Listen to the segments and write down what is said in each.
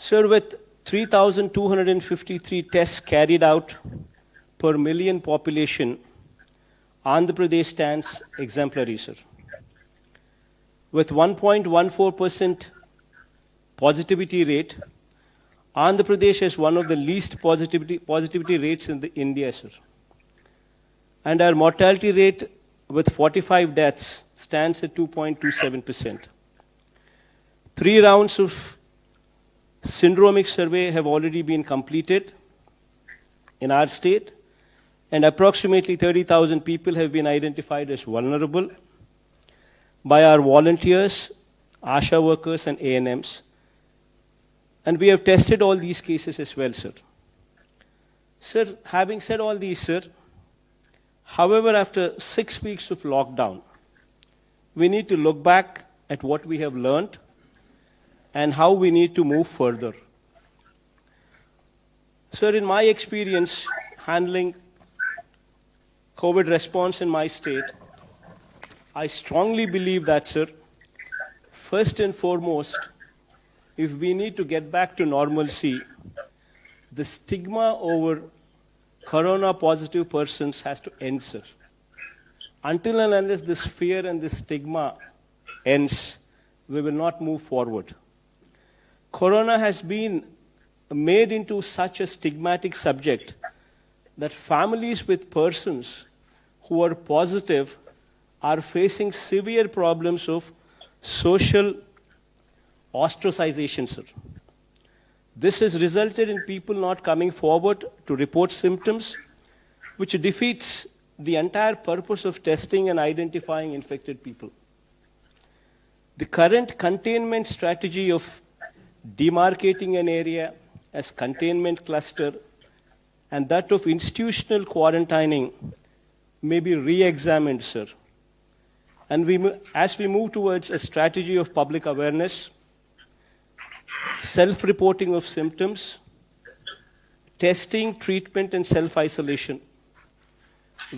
Sir, with 3,253 tests carried out per million population, Andhra Pradesh stands exemplary, sir. With 1.14% positivity rate, Andhra Pradesh has one of the least positivity rates in India, sir. And our mortality rate with 45 deaths stands at 2.27%. 3 rounds of syndromic survey have already been completed in our state, and approximately 30,000 people have been identified as vulnerable by our volunteers, ASHA workers, and ANMs. And we have tested all these cases as well, sir. Sir, having said all these, sir, however, after 6 weeks of lockdown, we need to look back at what we have learned and how we need to move further. Sir, in my experience handling COVID response in my state, I strongly believe that, sir, first and foremost, if we need to get back to normalcy, the stigma over corona-positive persons has to end, sir. Until and unless this fear and this stigma ends, we will not move forward. Corona has been made into such a stigmatic subject that families with persons who are positive are facing severe problems of social ostracization, sir. This has resulted in people not coming forward to report symptoms, which defeats the entire purpose of testing and identifying infected people. The current containment strategy of demarcating an area as containment cluster and that of institutional quarantining may be re-examined, sir. And as we move towards a strategy of public awareness, self-reporting of symptoms, testing, treatment, and self-isolation,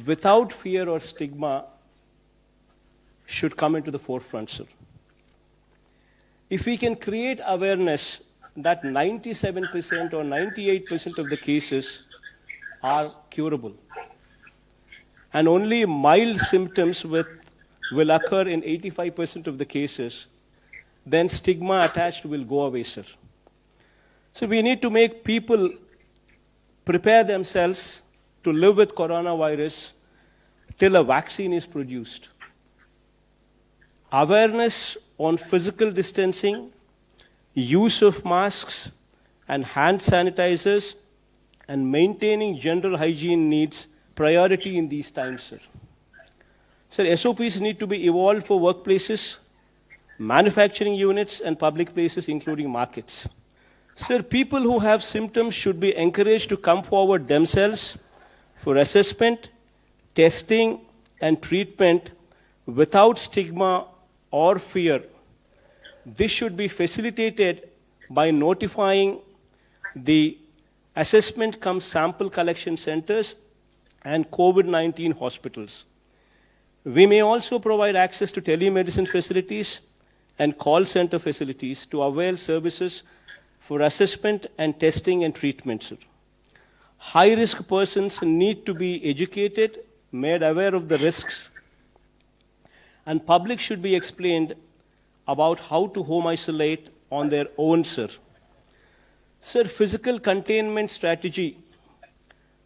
without fear or stigma, should come into the forefront, sir. If we can create awareness that 97% or 98% of the cases are curable, and only mild symptoms will occur in 85% of the cases, then stigma attached will go away, sir. So we need to make people prepare themselves to live with coronavirus till a vaccine is produced. Awareness on physical distancing, use of masks and hand sanitizers, and maintaining general hygiene needs priority in these times, sir. Sir, SOPs need to be evolved for workplaces, manufacturing units, and public places, including markets. Sir, people who have symptoms should be encouraged to come forward themselves for assessment, testing, and treatment without stigma or fear. This should be facilitated by notifying the assessment cum sample collection centers and COVID-19 hospitals. We may also provide access to telemedicine facilities and call center facilities to avail services for assessment and testing and treatment, sir. High-risk persons need to be educated, made aware of the risks, and public should be explained about how to home isolate on their own, sir. Sir, physical containment strategy,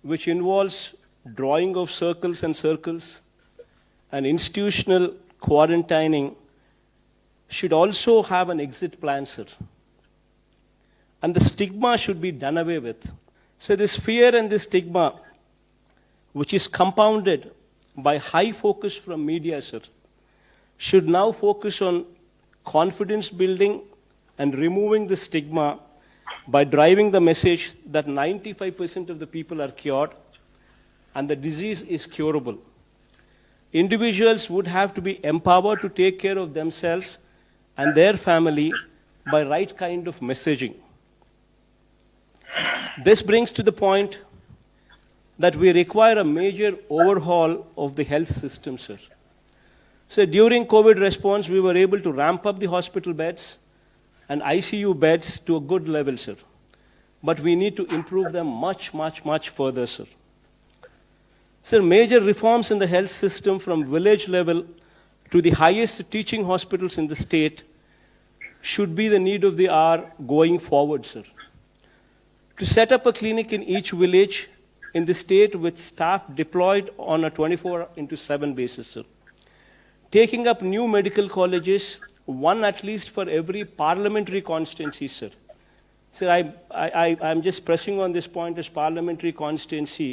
which involves drawing of circles and institutional quarantining, should also have an exit plan, sir. And the stigma should be done away with. So this fear and this stigma, which is compounded by high focus from media, sir, should now focus on confidence building and removing the stigma by driving the message that 95% of the people are cured and the disease is curable. Individuals would have to be empowered to take care of themselves and their family by right kind of messaging. This brings to the point that we require a major overhaul of the health system, sir. So during COVID response, we were able to ramp up the hospital beds and ICU beds to a good level, sir. But we need to improve them much, much, much further, sir. Sir, major reforms in the health system from village level to the highest teaching hospitals in the state should be the need of the hour going forward, sir. To set up a clinic in each village in the state with staff deployed on a 24/7 basis, sir. Taking up new medical colleges, one at least for every parliamentary constituency, sir. Sir, I'm just pressing on this point as parliamentary constituency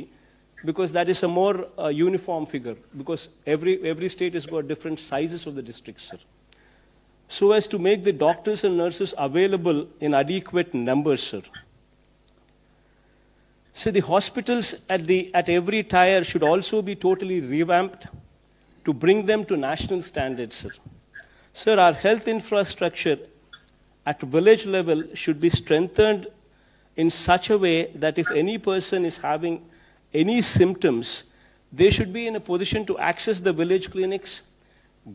because that is a more uniform figure, because every state has got different sizes of the districts, sir. So as to make the doctors and nurses available in adequate numbers, sir. So the hospitals at every tier should also be totally revamped to bring them to national standards, sir. Sir, our health infrastructure at village level should be strengthened in such a way that if any person is having any symptoms, they should be in a position to access the village clinics,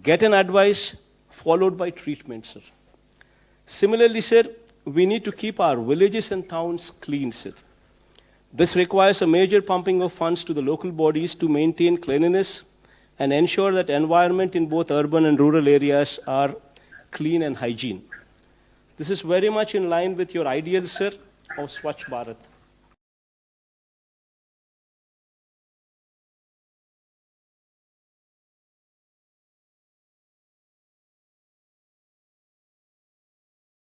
get an advice, followed by treatment, sir. Similarly, sir, we need to keep our villages and towns clean, sir. This requires a major pumping of funds to the local bodies to maintain cleanliness and ensure that environment in both urban and rural areas are clean and hygiene. This is very much in line with your ideals, sir, of Swachh Bharat.